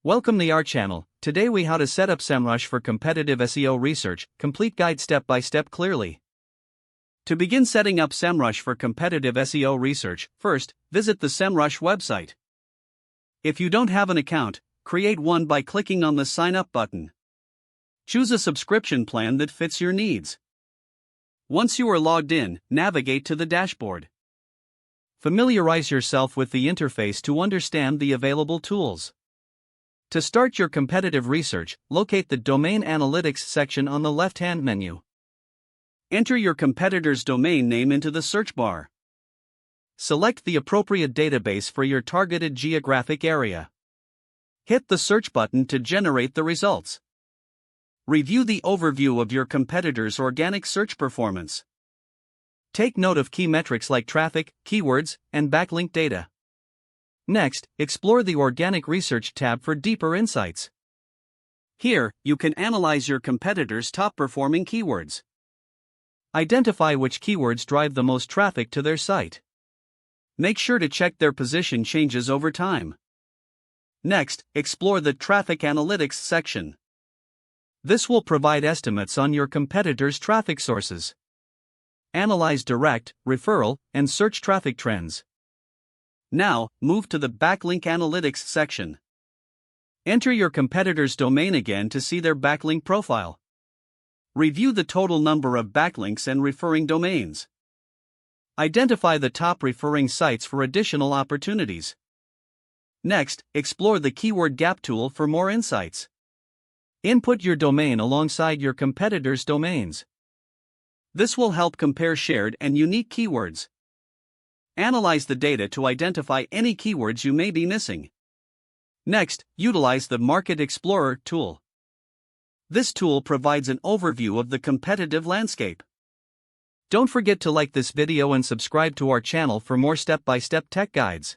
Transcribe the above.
Welcome to our channel. Today we how to set up Semrush for competitive SEO research, complete guide step by step clearly. To begin setting up Semrush for competitive SEO research, first, visit the Semrush website. If you don't have an account, create one by clicking on the sign up button. Choose a subscription plan that fits your needs. Once you are logged in, navigate to the dashboard. Familiarize yourself with the interface to understand the available tools. To start your competitive research, locate the Domain Analytics section on the left-hand menu. Enter your competitor's domain name into the search bar. Select the appropriate database for your targeted geographic area. Hit the search button to generate the results. Review the overview of your competitor's organic search performance. Take note of key metrics like traffic, keywords, and backlink data. Next, explore the Organic Research tab for deeper insights. Here, you can analyze your competitors' top-performing keywords. Identify which keywords drive the most traffic to their site. Make sure to check their position changes over time. Next, explore the Traffic Analytics section. This will provide estimates on your competitors' traffic sources. Analyze direct, referral, and search traffic trends. Now, move to the Backlink Analytics section. Enter your competitor's domain again to see their backlink profile. Review the total number of backlinks and referring domains. Identify the top referring sites for additional opportunities. Next, explore the Keyword Gap tool for more insights. Input your domain alongside your competitors' domains. This will help compare shared and unique keywords. Analyze the data to identify any keywords you may be missing. Next, utilize the Market Explorer tool. This tool provides an overview of the competitive landscape. Don't forget to like this video and subscribe to our channel for more step-by-step tech guides.